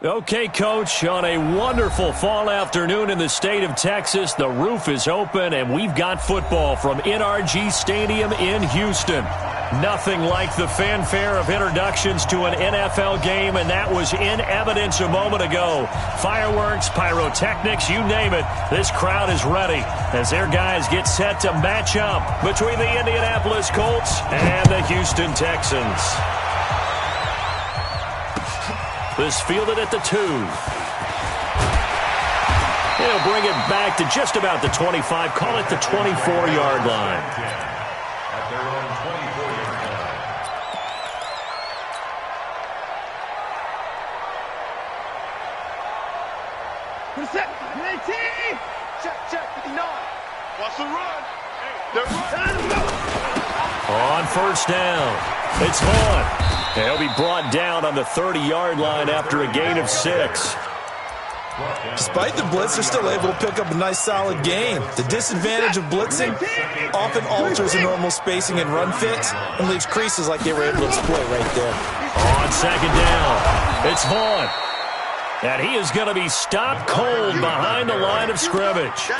Okay, Coach, on a wonderful fall afternoon in the state of Texas, the roof is open, and we've got football from NRG Stadium in Houston. Nothing like the fanfare of introductions to an NFL game, and that was in evidence a moment ago. Fireworks, pyrotechnics, you name it. This crowd is ready as their guys get set to match up between the Indianapolis Colts and the Houston Texans. This fielded at the 2. He'll bring it back to just about the 25. Call it the 24-yard line. At their own 24-yard line. Check, 59. Watch the run. On first down, it's Vaughn. He'll be brought down on the 30-yard line after a gain of 6. Despite the blitz, they're still able to pick up a nice, solid gain. The disadvantage of blitzing often alters the normal spacing and run fits and leaves creases like they were able to exploit right there. On second down, it's Vaughn. And he is going to be stopped cold behind the line of scrimmage.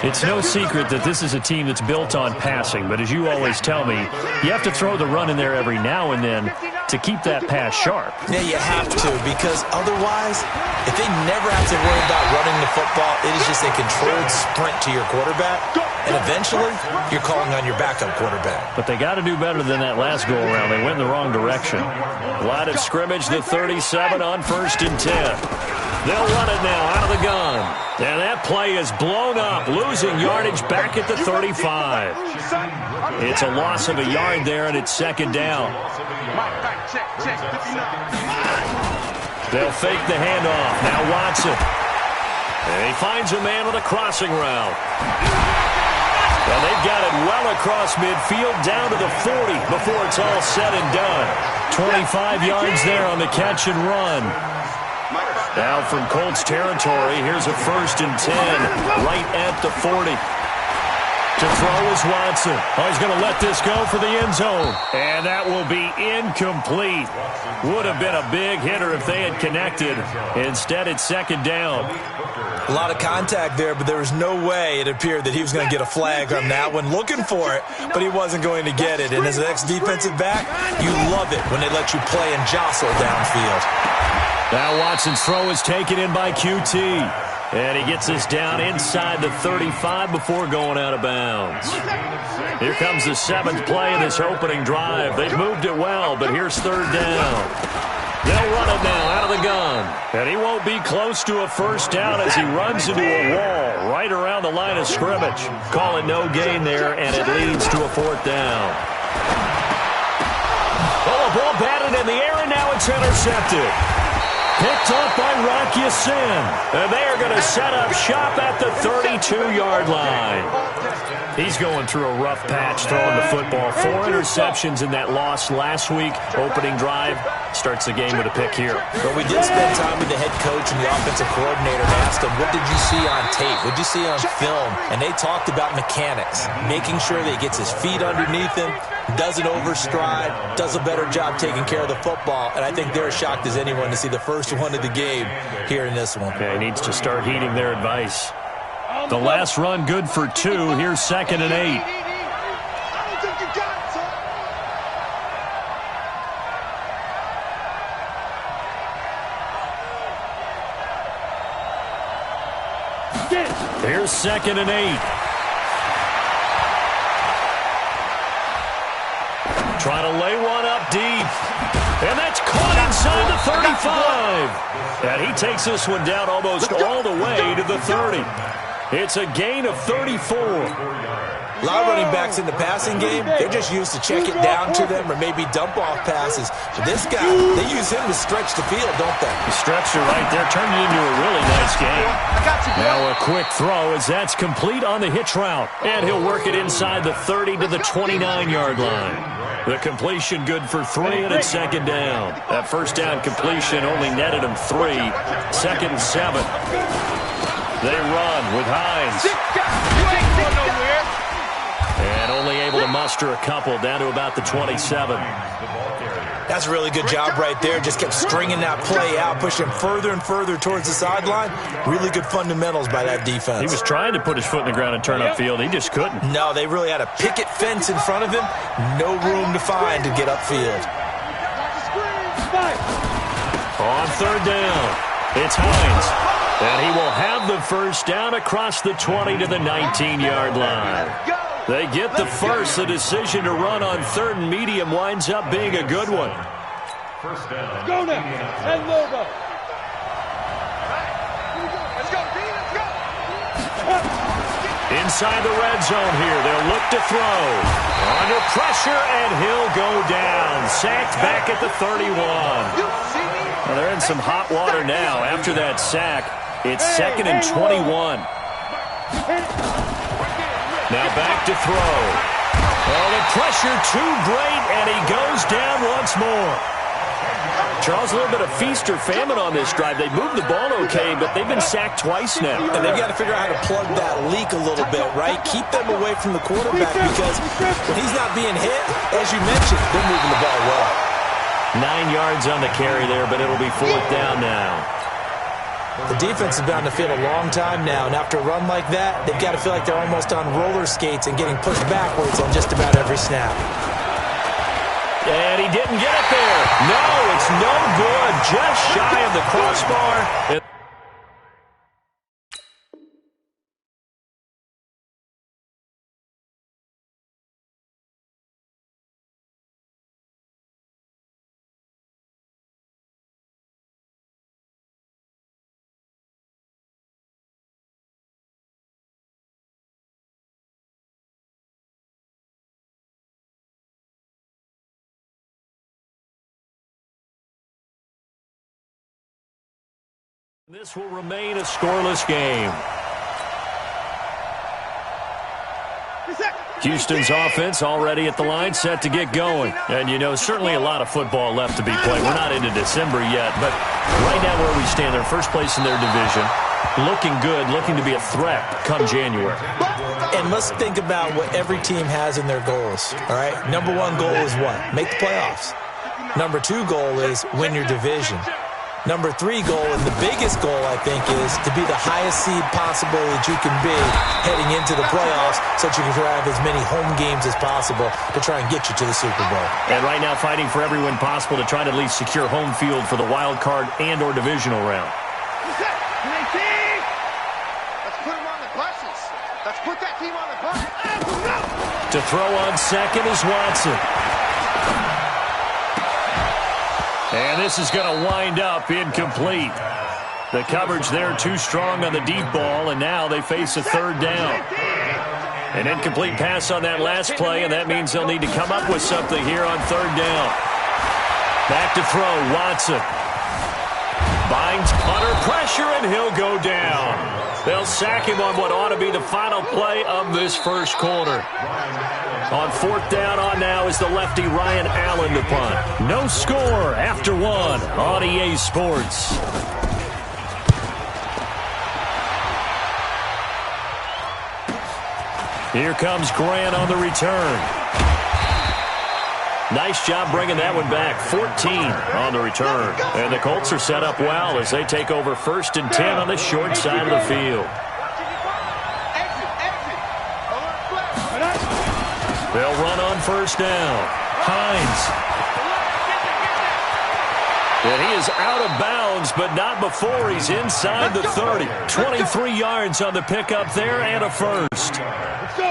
It's no secret that this is a team that's built on passing, but as you always tell me, you have to throw the run in there every now and then to keep that pass sharp. Yeah, you have to, because otherwise, if they never have to worry about running the football, it is just a controlled sprint to your quarterback, and eventually, you're calling on your backup quarterback. But they got to do better than that last go-around. They went in the wrong direction. Line of scrimmage, the 37 on 1st and 10. They'll run it now out of the gun. And that play is blown up, losing yardage back at the 35. It's a loss of a yard there, and it's second down. They'll fake the handoff. Now Watson. And he finds a man with a crossing route. And they've got it well across midfield down to the 40 before it's all said and done. 25 yards there on the catch and run. Now from Colts territory, here's a 1st and 10 right at the 40. To throw is Watson. Oh, he's going to let this go for the end zone. And that will be incomplete. Would have been a big hitter if they had connected. Instead, it's second down. A lot of contact there, but there was no way it appeared that he was going to get a flag on that one. Looking for it, but he wasn't going to get it. And as an ex-defensive back, you love it when they let you play and jostle downfield. Now Watson's throw is taken in by QT. And he gets us down inside the 35 before going out of bounds. Here comes the 7th play of this opening drive. They've moved it well, but here's 3rd down. They'll run it now out of the gun. And he won't be close to a first down as he runs into a wall right around the line of scrimmage. Call it no gain there, and it leads to a 4th down. Oh, a ball batted in the air, and now it's intercepted. Picked up by Rocky Sin. And they are going to set up shop at the 32-yard line. He's going through a rough patch throwing the football. 4 interceptions in that loss last week. Opening drive starts the game with a pick here. But we did spend time with the head coach and the offensive coordinator and asked them, what did you see on tape? What did you see on film? And they talked about mechanics, making sure that he gets his feet underneath him, doesn't overstride, does a better job taking care of the football. And I think they're as shocked as anyone to see the first one of the game here in this one. Yeah, he needs to start heeding their advice. The last run good for 2. Here's 2nd and 8. Here's 2nd and 8. Trying to lay one up deep. And that's caught inside the 35. And he takes this one down almost all the way to the 30. It's a gain of 34. A lot of running backs in the passing game, they're just used to check it down to them or maybe dump off passes. But this guy, they use him to stretch the field, don't they? He stretched it right there, turned it into a really nice game. Now a quick throw as that's complete on the hitch route. And he'll work it inside the 30 to the 29-yard line. The completion good for 3, and it's 2nd down. That first down completion only netted him 3. 2nd and 7. They run with Hines. And only able to muster a couple down to about the 27. That's a really good job right there. Just kept stringing that play out, pushing further and further towards the sideline. Really good fundamentals by that defense. He was trying to put his foot in the ground and turn upfield. He just couldn't. No, they really had a picket fence in front of him. No room to find to get upfield. On third down, it's Hines. And he will have the first down across the 20 to the 19-yard line. They get the first. The decision to run on third and medium winds up being a good one. First down. Go now. And Lobo. Let's go, D. Let's go. Inside the red zone here. They'll look to throw. Under pressure, and he'll go down. Sacked back at the 31. Well, they're in some hot water now. After that sack, it's 2nd and 21. Now back to throw. Oh, the pressure too great, and he goes down once more. Charles, a little bit of feast or famine on this drive. They moved the ball okay, but they've been sacked twice now. And they've got to figure out how to plug that leak a little bit, right? Keep them away from the quarterback because when he's not being hit, as you mentioned, they're moving the ball well. 9 yards on the carry there, but it'll be 4th down now. The defense has been on the field a long time now, and after a run like that, they've got to feel like they're almost on roller skates and getting pushed backwards on just about every snap. And he didn't get it there. No, it's no good. Just shy of the crossbar. This will remain a scoreless game. Houston's offense already at the line, set to get going. And, you know, certainly a lot of football left to be played. We're not into December yet, but right now where we stand, they're first place in their division. Looking good, looking to be a threat come January. And let's think about what every team has in their goals, all right? Number one goal is what? Make the playoffs. Number two goal is win your division. Number three goal, and the biggest goal, I think, is to be the highest seed possible that you can be heading into the playoffs so that you can have as many home games as possible to try and get you to the Super Bowl. And right now fighting for every win possible to try to at least secure home field for the wild card and or divisional round. Let's put them on the buses. Let's put that team on the bus. To throw on second is Watson. And this is going to wind up incomplete. The coverage there too strong on the deep ball, and now they face a third down. An incomplete pass on that last play, and that means they'll need to come up with something here on third down. Back to throw, Watson. Binds under pressure, and he'll go down. They'll sack him on what ought to be the final play of this first quarter. On fourth down on now is the lefty Ryan Allen to punt. No score after one on EA Sports. Here comes Grant on the return. Nice job bringing that one back. 14 on the return. And the Colts are set up well as they take over 1st and 10 on the short side of the field. They'll run on first down. Hines. And he is out of bounds, but not before he's inside the 30. 23 yards on the pickup there and a first.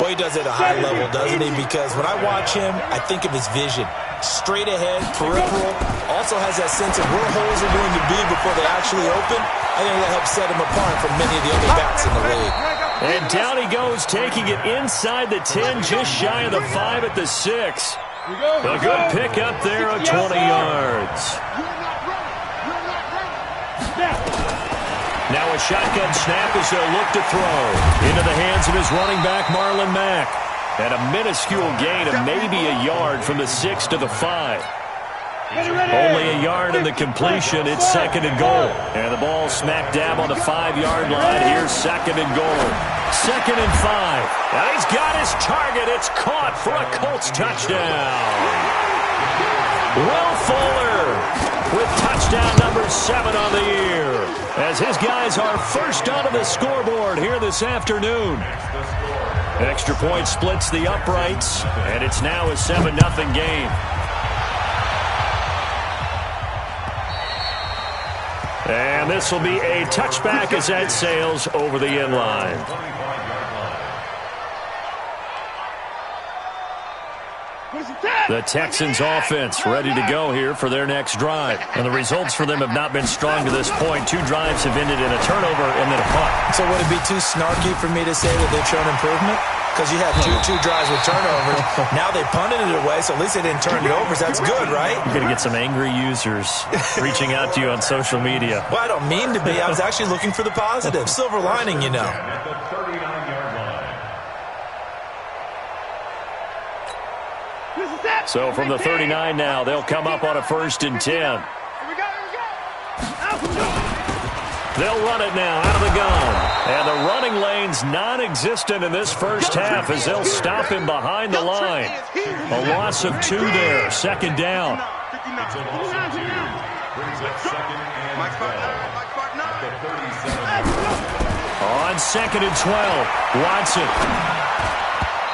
Boy, he does it at a high level, doesn't he? Because when I watch him, I think of his vision. Straight ahead, peripheral. Also has that sense of where holes are going to be before they actually open. I think that helps set him apart from many of the other backs in the league. And down he goes, taking it inside the 10, just shy of the 5 at the 6. A good pickup there of 20 yards. Now a shotgun snap as they'll look to throw. Into the hands of his running back, Marlon Mack. And a minuscule gain of maybe a yard from the 6 to the 5. Only a yard in the completion. It's 2nd and goal. And the ball smack dab on the 5-yard line. Here's 2nd and goal. 2nd and 5. Now he's got his target. It's caught for a Colts touchdown. Will Fuller with touchdown number 7 on the year, as his guys are first onto the scoreboard here this afternoon. Extra point splits the uprights, and it's now a 7-0 game. And this will be a touchback as that sails over the inline. The Texans offense ready to go here for their next drive. And the results for them have not been strong to this point. 2 drives have ended in a turnover and then a punt. So would it be too snarky for me to say that they've shown improvement? Because you had two drives with turnovers. Now they punted it away, so at least they didn't turn it over. So that's good, right? You're going to get some angry users reaching out to you on social media. Well, I don't mean to be. I was actually looking for the positive. Silver lining, you know. At the 39-yard line. So from the 39 now, they'll come up on a 1st and 10. Here we go. They'll run it now out of the gun. And the running lane's non-existent in this first half as they'll stop him behind the line. A loss of 2 there. 2nd down. It's a loss of 2. Brings up 2nd and 12. At the 37. On 2nd and 12, Watson.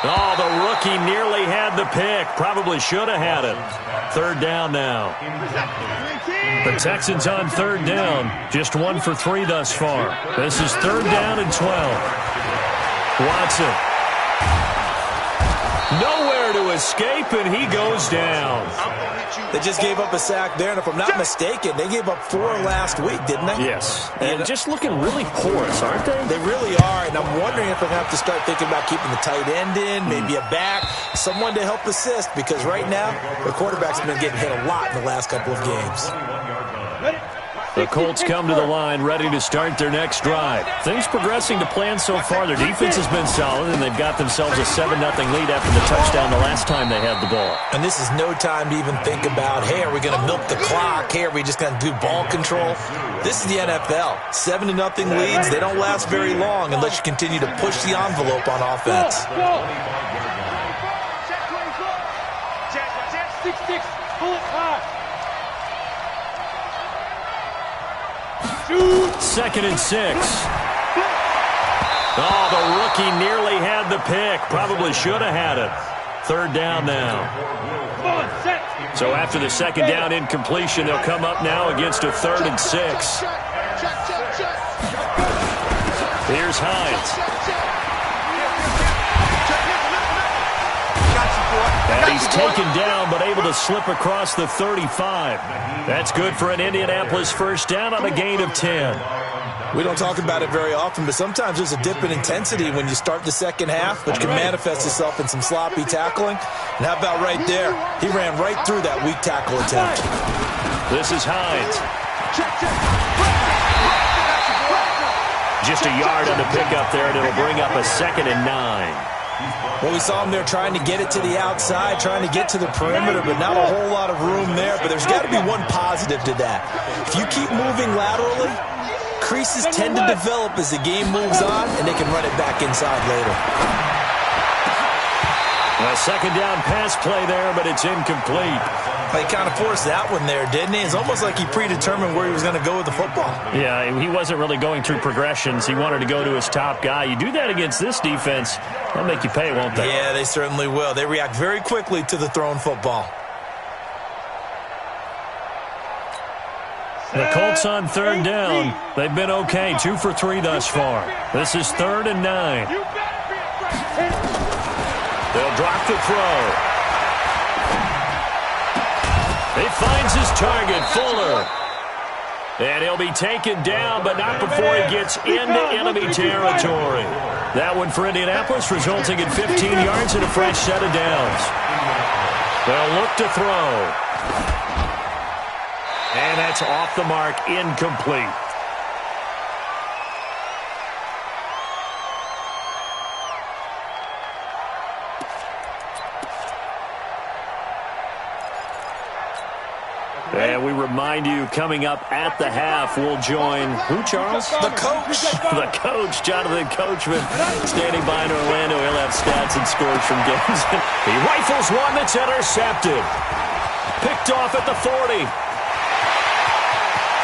Oh, the rookie nearly had the pick. Probably should have had it. 3rd down now. The Texans on 3rd down. Just 1 for 3 thus far. This is 3rd down and 12. Watson. Nowhere to escape, and he goes down. They just gave up a sack there, and if I'm not mistaken, they gave up 4 last week, didn't they? Yes, and just looking really porous, aren't they? They really are, and I'm wondering if they're going to have to start thinking about keeping the tight end in, maybe a back, someone to help assist, because right now, the quarterback's been getting hit a lot in the last couple of games. The Colts come to the line ready to start their next drive. Things progressing to plan so far. Their defense has been solid, and they've got themselves a 7-0 lead after the touchdown the last time they had the ball. And this is no time to even think about, hey, are we going to milk the clock? Hey, are we just going to do ball control? This is the NFL. 7-0 leads, they don't last very long unless you continue to push the envelope on offense. Check. Pull it high. 2nd and 6. Oh, the rookie nearly had the pick. Probably should have had it. 3rd down now. So after the 2nd down incompletion, they'll come up now against a 3rd and 6. Here's Hines. And he's taken down, but able to slip across the 35. That's good for an Indianapolis 1st down on a gain of 10. We don't talk about it very often, but sometimes there's a dip in intensity when you start the second half, which can manifest itself in some sloppy tackling. And how about right there? He ran right through that weak tackle attempt. This is Hines. Just a yard on the pickup there, and it'll bring up a 2nd and 9. Well, we saw him there trying to get it to the outside, trying to get to the perimeter, but not a whole lot of room there. But there's got to be one positive to that. If you keep moving laterally, creases tend to develop as the game moves on, and they can run it back inside later. A 2nd down pass play there, but it's incomplete. He kind of forced that one there, didn't he? It's almost like he predetermined where he was going to go with the football. Yeah, he wasn't really going through progressions. He wanted to go to his top guy. You do that against this defense, they'll make you pay, won't they? Yeah, they certainly will. They react very quickly to the thrown football. The Colts on 3rd down. They've been okay, 2 for 3 thus far. This is 3rd and 9. They'll drop the throw. He finds his target, Fuller. And he'll be taken down, but not before he gets into enemy territory. That one for Indianapolis, resulting in 15 yards and a fresh set of downs. They'll look to throw. And that's off the mark, incomplete. And we remind you, coming up at the half, we'll join who, Charles? The coach. The coach, Jonathan Coachman, standing by in Orlando. He'll have stats and scores from games. He rifles one that's intercepted. Picked off at the 40.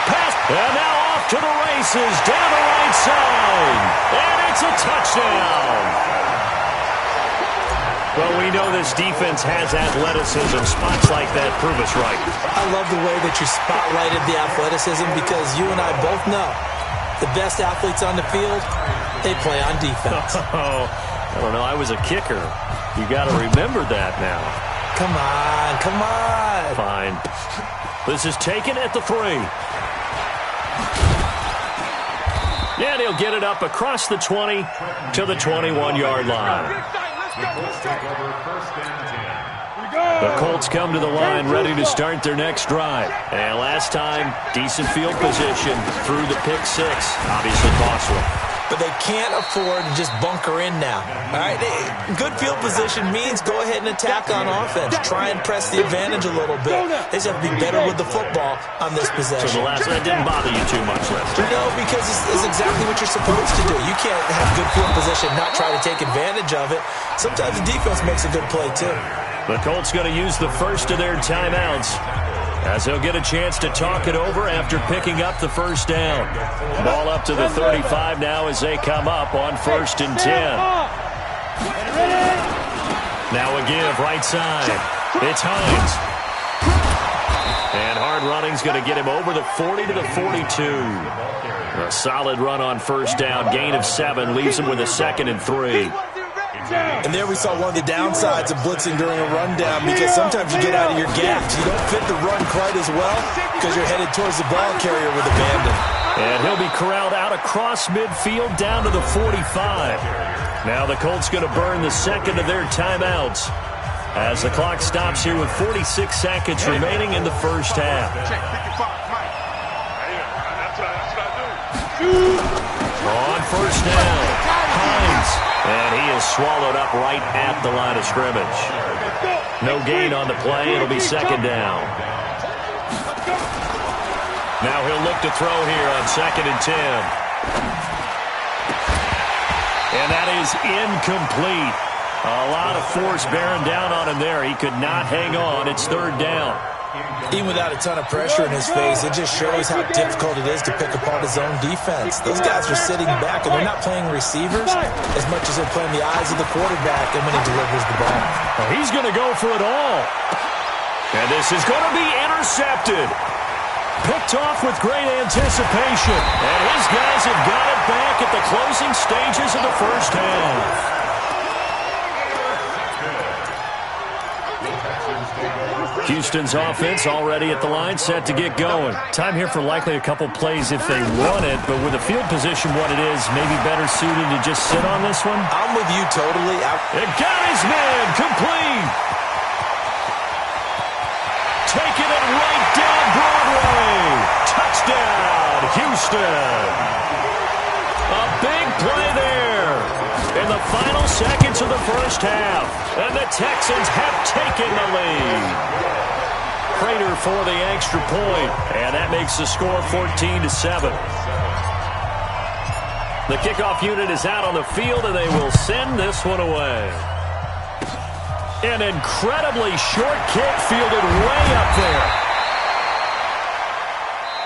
Pass. And now off to the races. Down the right side. And it's a touchdown. Well, we know this defense has athleticism. Spots like that prove us right. I love the way that you spotlighted the athleticism because you and I both know the best athletes on the field, they play on defense. Oh, I don't know. I was a kicker. You got to remember that now. Come on, come on. Fine. This is taken at the 3. And he'll get it up across the 20 to the 21-yard line. The Colts come to the line ready to start their next drive. And last time, decent field position through the pick 6. Obviously costly. But they can't afford to just bunker in now. All right, good field position means go ahead and attack on offense. Try and press the advantage a little bit. They just have to be better with the football on this possession. So the last that didn't bother you too much, Lester? No, because it's exactly what you're supposed to do. You can't have good field position, not try to take advantage of it. Sometimes the defense makes a good play, too. The Colts going to use the first of their timeouts as they'll get a chance to talk it over after picking up the first down. Ball up to the 35 now as they come up on 1st and 10. Now a give right side. It's Hines. And hard running's going to get him over the 40 to the 42. A solid run on first down. Gain of 7 leaves him with a 2nd and 3. And there we saw one of the downsides of blitzing during a rundown because sometimes you get out of your gaps. You don't fit the run quite as well because you're headed towards the ball carrier with abandon. And he'll be corralled out across midfield down to the 45. Now the Colts going to burn the second of their timeouts as the clock stops here with 46 seconds remaining in the first half. On first down, Hines. And he is swallowed up right at the line of scrimmage. No gain on the play. It'll be 2nd down. Now he'll look to throw here on 2nd and 10. And that is incomplete. A lot of force bearing down on him there. He could not hang on. It's 3rd down. Even without a ton of pressure in his face, it just shows how difficult it is to pick apart his own defense. Those guys are sitting back, and they're not playing receivers as much as they're playing the eyes of the quarterback and when he delivers the ball. Well, he's going to go for it all. And this is going to be intercepted. Picked off with great anticipation. And his guys have got it back at the closing stages of the first half. Houston's offense already at the line, set to get going. Time here for likely a couple plays if they want it, but with the field position what it is, maybe better suited to just sit on this one. I'm with you totally. It got his man complete. Taking it right down Broadway. Touchdown, Houston. A big play there in the final seconds of the first half. And the Texans have taken the lead. Prater for the extra point. And that makes the score 14-7. The kickoff unit is out on the field, and they will send this one away. An incredibly short kick fielded way up there.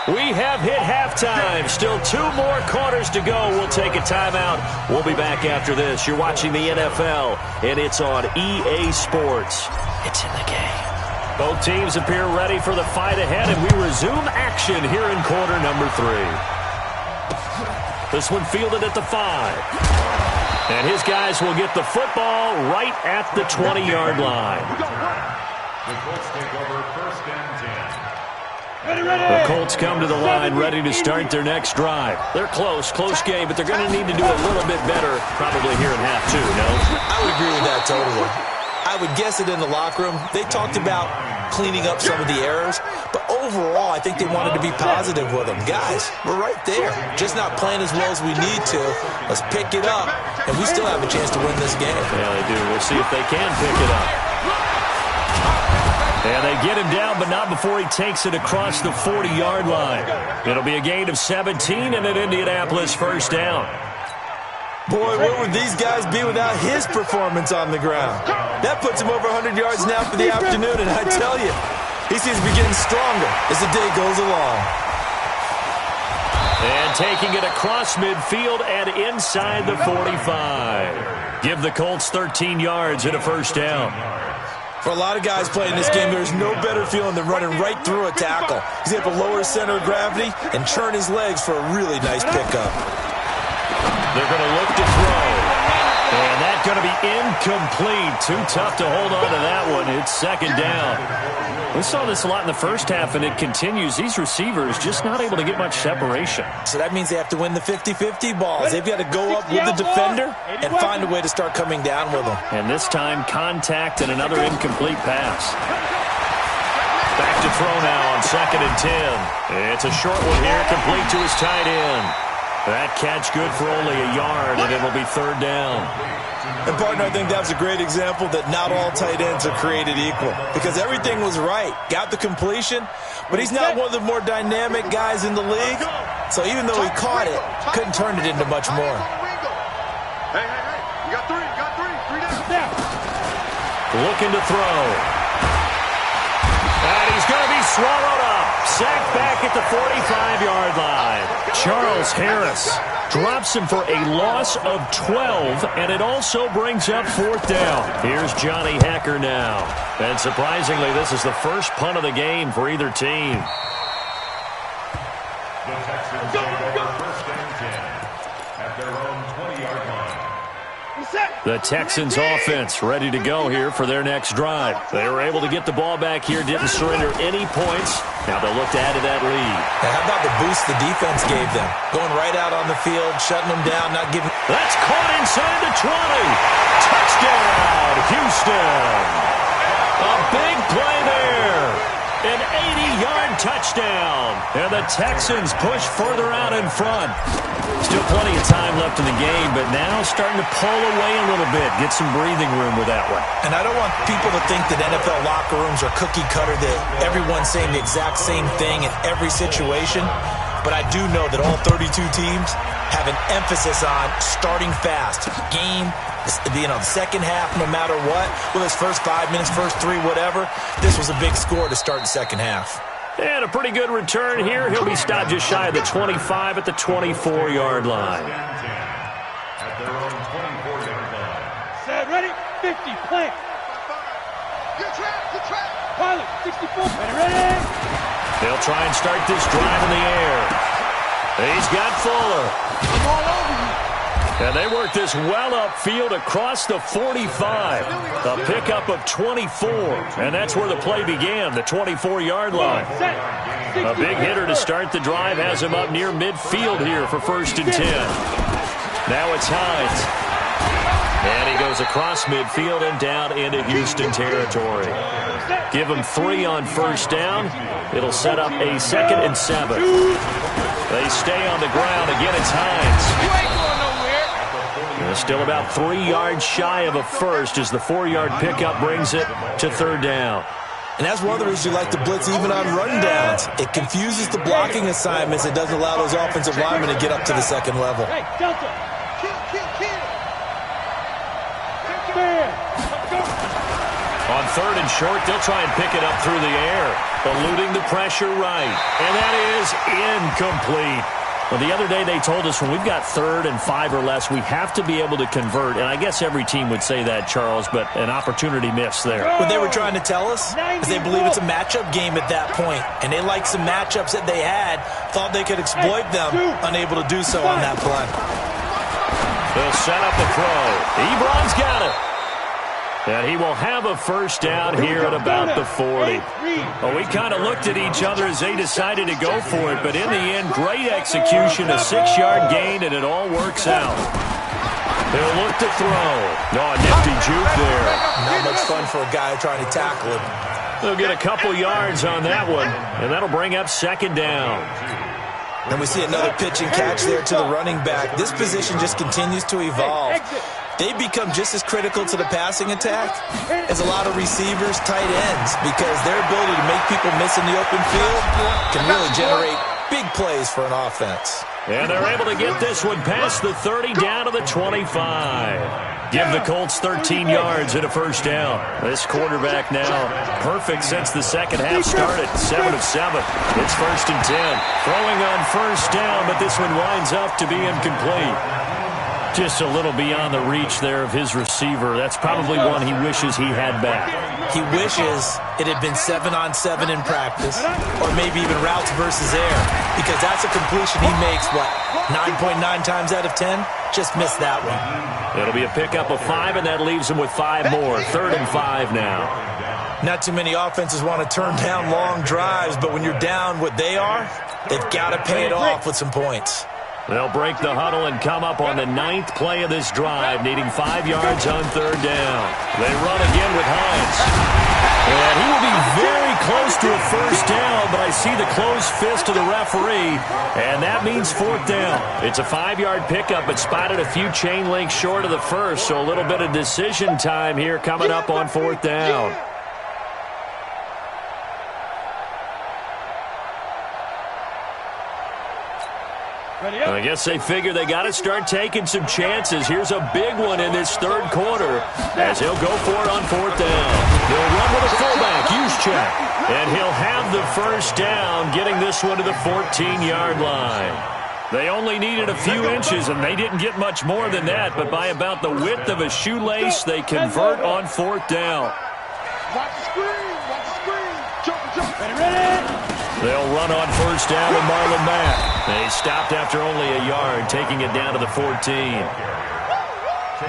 We have hit halftime. Still 2 more quarters to go. We'll take a timeout. We'll be back after this. You're watching the NFL, and it's on EA Sports. It's in the game. Both teams appear ready for the fight ahead, and we resume action here in quarter number 3. This one fielded at the 5. And his guys will get the football right at the 20-yard line. The Colts take over 1st and 10. The Colts come to the line ready to start their next drive. They're close game, but they're going to need to do a little bit better probably here in half 2, no? I would agree with that totally. I would guess it in the locker room. They talked about cleaning up some of the errors, but overall, I think they wanted to be positive with them. Guys, we're right there. Just not playing as well as we need to. Let's pick it up, and we still have a chance to win this game. Yeah, they do. We'll see if they can pick it up. And they get him down, but not before he takes it across the 40-yard line. It'll be a gain of 17 and an Indianapolis first down. Boy, where would these guys be without his performance on the ground? That puts him over 100 yards now for the afternoon, and I tell you, He seems to be getting stronger as the day goes along. And taking it across midfield and inside the 45. Give the Colts 13 yards and a first down. For a lot of guys playing this game, there's no better feeling than running right through a tackle. He's able to lower his center of gravity and churn his legs for a really nice pickup. They're going to look to throw. And that's going to be incomplete. Too tough to hold on to that one. It's second down. We saw this a lot in the first half, and it continues. These receivers just not able to get much separation. So that means they have to win the 50-50 balls. They've got to go up with the defender and find a way to start coming down with them. And this time, contact and another incomplete pass. Back to throw now on 2nd and 10. It's a short one here, complete to his tight end. That catch good for only a yard, and it'll be third down. And, partner, I think that was a great example that not all tight ends are created equal because everything was right. Got the completion, but he's not one of the more dynamic guys in the league. So even though he caught it, couldn't turn it into much more. Hey, you got three down. Looking to throw. And he's going to be swallowed up. Sacked back at the 45-yard line. Charles Harris drops him for a loss of 12, and it also brings up fourth down. Here's Johnny Hecker now. And surprisingly, this is the first punt of the game for either team. The Texans take first and 10 at their own 20-yard line. The Texans offense ready to go here for their next drive. They were able to get the ball back here, didn't surrender any points. Now they'll look to add to that lead. And how about the boost the defense gave them? Going right out on the field, shutting them down, not giving... That's caught inside the 20. Touchdown, Houston. A big play there. An 80-yard touchdown. And the Texans push further out in front. Still plenty of time left in the game, but now starting to pull away a little bit. Get some breathing room with that one. And I don't want people to think that NFL locker rooms are cookie cutter, that everyone's saying the exact same thing in every situation. But I do know that all 32 teams have an emphasis on starting fast. Game, the second half, no matter what, whether it's first 5 minutes, first 3, whatever, this was a big score to start the second half. And a pretty good return here. He'll be stopped just shy of the 25 at the 24-yard line. At their own 24-yard line. Set, ready, 50, plant. Good trap. Pilot, 64, ready. They'll try and start this drive in the air. He's got Fuller. I'm all over you. And they work this well upfield across the 45. A pickup of 24. And that's where the play began, the 24-yard line. A big hitter to start the drive has him up near midfield here for first and 10. Now it's Hines. And he goes across midfield and down into Houston territory. Give him 3 on first down. It'll set up a 2nd and 7. They stay on the ground. Again, it's Hines. You ain't going nowhere. Still about 3 yards shy of a first as the 4-yard pickup brings it to third down. And that's one of the reasons you like to blitz even on run downs. It confuses the blocking assignments. It doesn't allow those offensive linemen to get up to the second level. Hey, Delta. Kill. On third and short, they'll try and pick it up through the air, eluding the pressure right. And that is incomplete. Well, the other day they told us when we've got 3rd and 5 or less, we have to be able to convert. And I guess every team would say that, Charles, but an opportunity missed there. What they were trying to tell us is they believe it's a matchup game at that point. And they liked some matchups that they had, thought they could exploit them, unable to do so on that play. They'll set up the throw. Ebron's got it. And he will have a first down here at about the 40. Well, we kind of looked at each other as they decided to go for it, but in the end, great execution, a 6-yard gain, and it all works out. They'll look to throw. No, a nifty juke there. Not much fun for a guy trying to tackle him. They'll get a couple yards on that one, and that'll bring up 2nd down. And we see another pitch and catch there to the running back. This position just continues to evolve. They become just as critical to the passing attack as a lot of receivers, tight ends, because their ability to make people miss in the open field can really generate big plays for an offense. And they're able to get this one past the 30 down to the 25. Give the Colts 13 yards and a first down. This quarterback now perfect since the second half started. 7 of 7. It's 1st and 10. Throwing on first down, but this one winds up to be incomplete. Just a little beyond the reach there of his receiver. That's probably one he wishes he had back. He wishes it had been 7-on-7 in practice, or maybe even routes versus air, because that's a completion he makes, 9.9 times out of 10? Just missed that one. It'll be a pickup of 5, and that leaves him with 5 more. 3rd and 5 now. Not too many offenses want to turn down long drives, but when you're down what they are, they've got to pay it off with some points. They'll break the huddle and come up on the 9th play of this drive, needing 5 yards on 3rd down. They run again with Hines. And he will be very close to a first down, but I see the closed fist of the referee, and that means 4th down. It's a 5-yard pickup, but spotted a few chain links short of the first, so a little bit of decision time here coming up on 4th down. I guess they figure they got to start taking some chances. Here's a big one in this 3rd quarter as he'll go for it on 4th down. He'll run with a fullback, Juszczyk, and he'll have the first down, getting this one to the 14-yard line. They only needed a few inches, and they didn't get much more than that, but by about the width of a shoelace, they convert on 4th down. Watch the screen. Watch the screen. Jump. Ready. They'll run on first down with Marlon Mack. They stopped after only a yard, taking it down to the 14.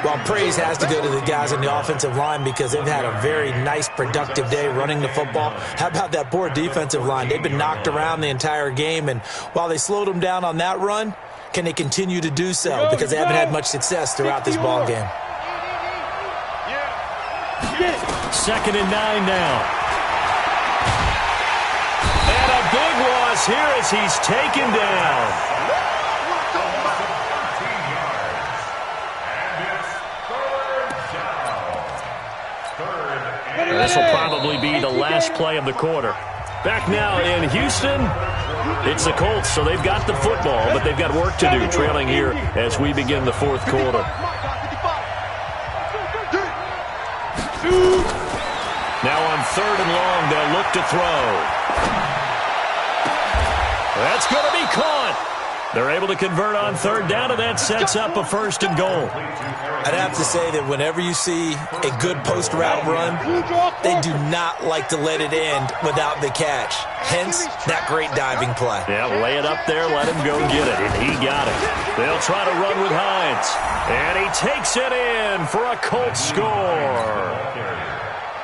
Well, praise has to go to the guys on the offensive line because they've had a very nice, productive day running the football. How about that poor defensive line? They've been knocked around the entire game, and while they slowed them down on that run, can they continue to do so? Because they haven't had much success throughout this ball game. 2nd and 9 now. And a big loss here as he's taken down. This will probably be the last play of the quarter. Back now in Houston, it's the Colts, so they've got the football, but they've got work to do, trailing here as we begin the 4th quarter. Now on 3rd and long, they'll look to throw. That's going to be caught. They're able to convert on 3rd down, and that sets up a 1st and goal. I'd have to say that whenever you see a good post route run, they do not like to let it end without the catch. Hence, that great diving play. Yeah, lay it up there, let him go get it, and he got it. They'll try to run with Hines, and he takes it in for a Colts score.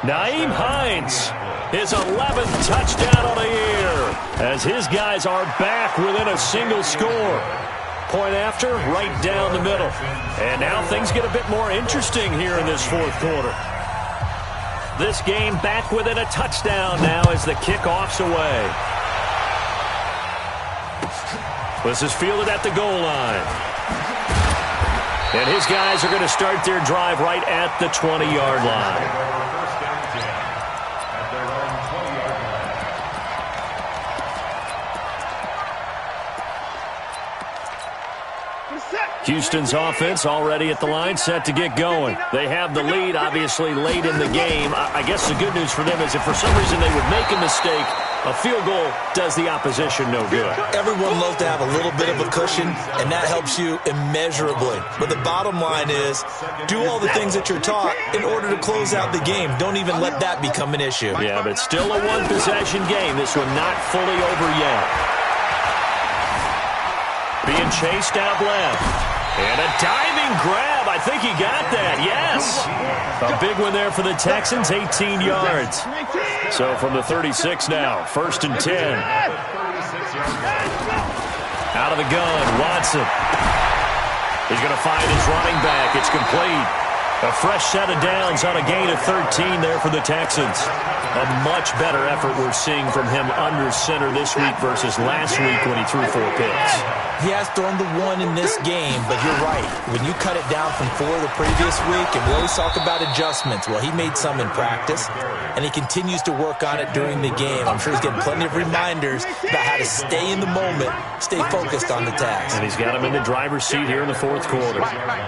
Nyheim Hines, his 11th touchdown on the year, as his guys are back within a single score. Point after, right down the middle. And now things get a bit more interesting here in this 4th quarter. This game back within a touchdown now as the kickoff's away. This is fielded at the goal line. And his guys are going to start their drive right at the 20-yard line. Houston's offense already at the line, set to get going. They have the lead, obviously, late in the game. I guess the good news for them is if for some reason they would make a mistake, a field goal does the opposition no good. Everyone loves to have a little bit of a cushion, and that helps you immeasurably. But the bottom line is, do all the things that you're taught in order to close out the game. Don't even let that become an issue. Yeah, but still a one-possession game. This one not fully over yet. Being chased out left. And a diving grab. I think he got that. Yes. A big one there for the Texans, 18 yards. So from the 36 now, 1st and 10. Out of the gun, Watson. He's going to find his running back. It's complete. A fresh set of downs on a gain of 13 there for the Texans. A much better effort we're seeing from him under center this week versus last week when he threw 4 picks. He has thrown the 1 in this game, but you're right. When you cut it down from 4 the previous week, and we always talk about adjustments, well, he made some in practice, and he continues to work on it during the game. I'm sure he's getting plenty of reminders about how to stay in the moment, stay focused on the task. And he's got him in the driver's seat here in the 4th quarter.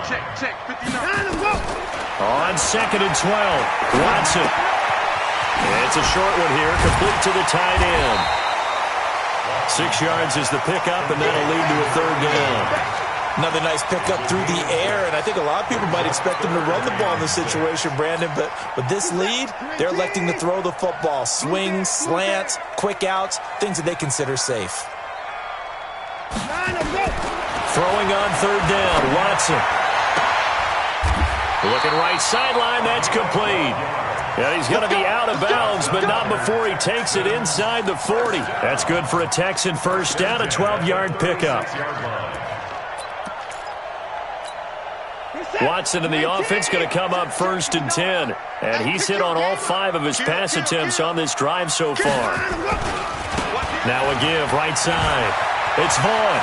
Check. 59. On 2nd and 12, Watson. It's a short one here, complete to the tight end. 6 yards is the pickup, and that'll lead to a 3rd down. Another nice pickup through the air, and I think a lot of people might expect him to run the ball in this situation, Brandon, but with this lead, they're electing to throw the football. Swings, slants, quick outs, things that they consider safe. Throwing on 3rd down, Watson. Looking right sideline, that's complete. And he's going to be out of bounds, but not before he takes it inside the 40. That's good for a Texan first down, a 12-yard pickup. Watson in the offense going to come up 1st and 10. And he's hit on all 5 of his pass attempts on this drive so far. Now a give right side. It's Vaughn.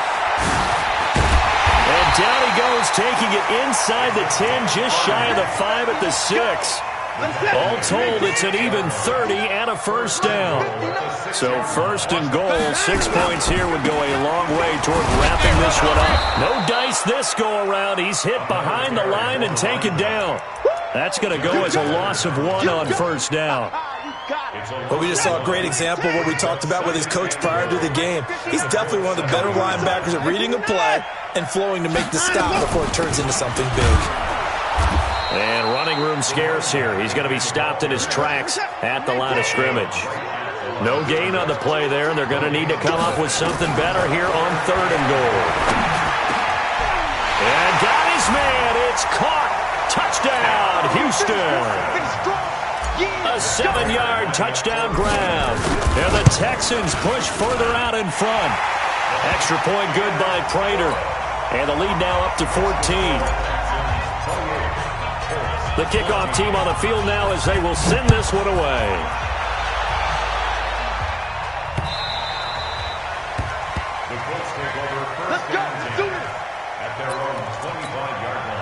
And down he goes, taking it inside the 10, just shy of the 5 at the 6. All told, it's an even 30 and a first down. So 1st and goal, 6 points here would go a long way toward wrapping this one up. No dice this go around. He's hit behind the line and taken down. That's going to go as a loss of 1 on 1st down. Well, we just saw a great example of what we talked about with his coach prior to the game. He's definitely one of the better linebackers at reading a play and flowing to make the stop before it turns into something big. And running room scarce here. He's going to be stopped in his tracks at the line of scrimmage. No gain on the play there, and they're going to need to come up with something better here on 3rd and goal. And got his man. It's caught. Touchdown, Houston. A 7-yard touchdown grab. And the Texans push further out in front. Extra point good by Prater. And the lead now up to 14. The kickoff team on the field now as they will send this one away. The Colts take over 1st and 10 at their own 25-yard line.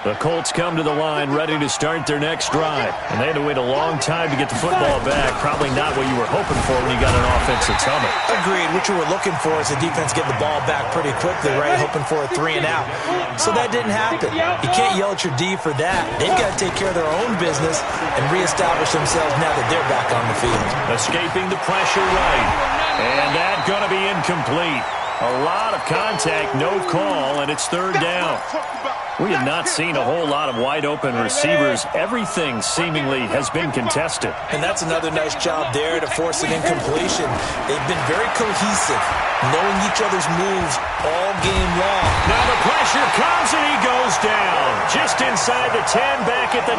The Colts come to the line ready to start their next drive. And they had to wait a long time to get the football back. Probably not what you were hoping for when you got an offensive summit. Agreed. What you were looking for is the defense get the ball back pretty quickly, right? Hoping for a 3 and out. So that didn't happen. You can't yell at your D for that. They've got to take care of their own business and reestablish themselves now that they're back on the field. Escaping the pressure right. And that's going to be incomplete. A lot of contact, no call, and it's 3rd down. We have not seen a whole lot of wide-open receivers. Everything seemingly has been contested. And that's another nice job there to force an incompletion. They've been very cohesive, knowing each other's moves all game long. Now the pressure comes, and he goes down. Just inside the 10, back at the 9.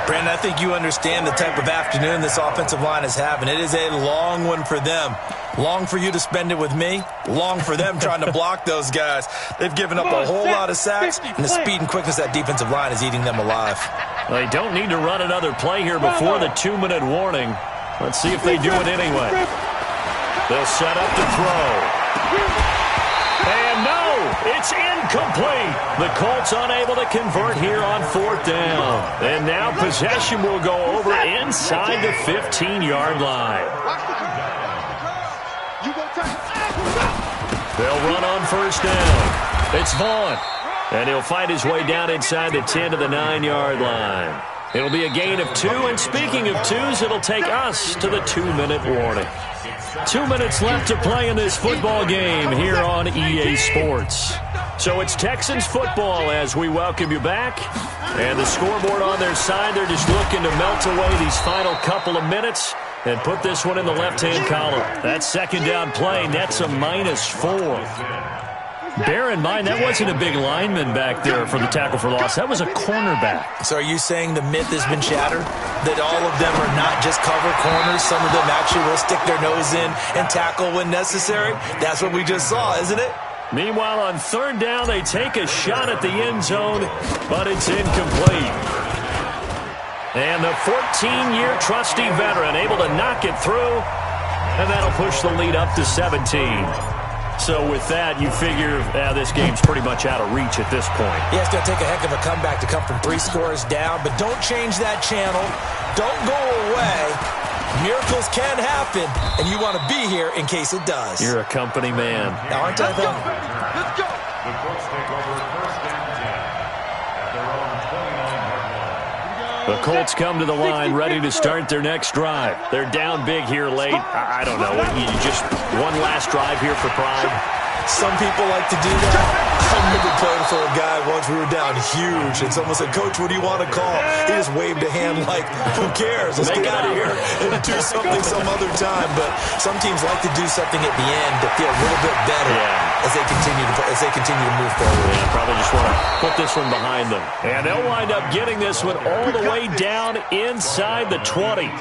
Brandon, I think you understand the type of afternoon this offensive line is having. It is a long one for them. Long for you to spend it with me. Long for them trying to block those guys. They've given up a whole lot of sacks, and the speed and quickness of that defensive line is eating them alive. They don't need to run another play here before the 2-minute warning. Let's see if they do it anyway. They'll set up to throw. And no, it's incomplete. The Colts unable to convert here on 4th down. And now possession will go over inside the 15-yard line. They'll run on 1st down. It's Vaughn. And he'll find his way down inside the 10 to the 9-yard line. It'll be a gain of 2. And speaking of 2s, it'll take us to the 2-minute warning. 2 minutes left to play in this football game here on EA Sports. So it's Texans football as we welcome you back. And the scoreboard on their side, they're just looking to melt away these final couple of minutes and put this one in the left-hand column. That 2nd down play, that's a -4. Bear in mind, that wasn't a big lineman back there for the tackle for loss. That was a cornerback. So are you saying the myth has been shattered? That all of them are not just cover corners? Some of them actually will stick their nose in and tackle when necessary? That's what we just saw, isn't it? Meanwhile, on third down, they take a shot at the end zone, but it's incomplete. And the 14-year trusty veteran able to knock it through, and that'll push the lead up to 17. So with that, you figure this game's pretty much out of reach at this point. Yeah, it's going to take a heck of a comeback to come from 3 scores down, but don't change that channel. Don't go away. Miracles can happen, and you want to be here in case it does. You're a company man. Now, aren't I, though? Let's go. The Colts take over first and 10 at their own 29-yard line. The Colts come to the line ready to start their next drive. They're down big here late. I don't know. You just one last drive here for pride. Some people like to do that. I remember playing for a guy once. We were down huge, and someone said, "Coach, what do you want to call?" He just waved a hand like, "Who cares? Let's get out of here and do something some other time." But some teams like to do something at the end to feel a little bit better as they continue to move forward. Yeah, probably just want to put this one behind them. And they'll wind up getting this one all the way down inside the 20.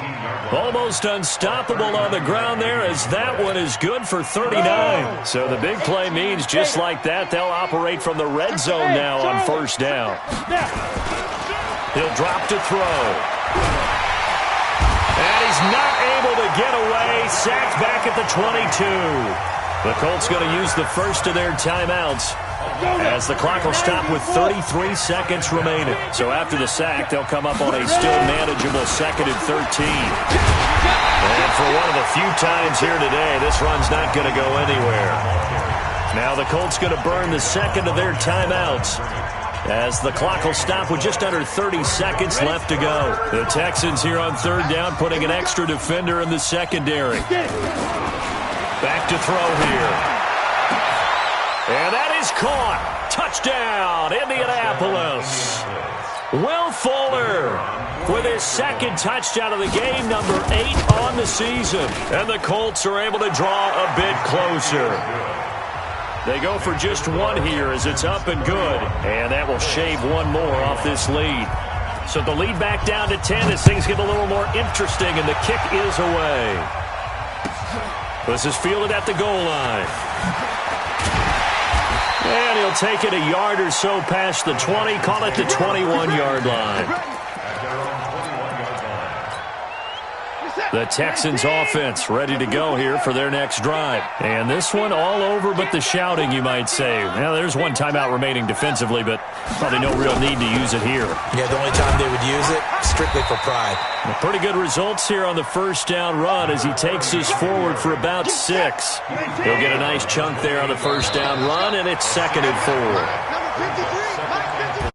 Almost unstoppable on the ground there, as that one is good for 39. So the big play means just like that, they'll operate from the red zone now on first down. He'll drop to throw. And he's not able to get away. Sacked back at the 22. The Colts going to use the first of their timeouts, as the clock will stop with 33 seconds remaining. So after the sack, they'll come up on a still manageable 2nd and 13. And for one of the few times here today, this run's not going to go anywhere. Now the Colts going to burn the second of their timeouts, as the clock will stop with just under 30 seconds left to go. The Texans here on third down, putting an extra defender in the secondary. Back to throw here. And that is caught. Touchdown, Indianapolis. Will Fuller with his second touchdown of the game, number 8 on the season. And the Colts are able to draw a bit closer. They go for just one here as it's up and good. And that will shave one more off this lead. So the lead back down to 10 as things get a little more interesting, and the kick is away. This is fielded at the goal line. And he'll take it a yard or so past the 20, call it the 21-yard line. The Texans offense ready to go here for their next drive. And this one all over but the shouting, you might say. Now, there's one timeout remaining defensively, but probably no real need to use it here. Yeah, the only time they would use it, strictly for pride. Well, pretty good results here on the first down run as he takes us forward for about 6. He'll get a nice chunk there on the first down run, and it's 2nd and 4.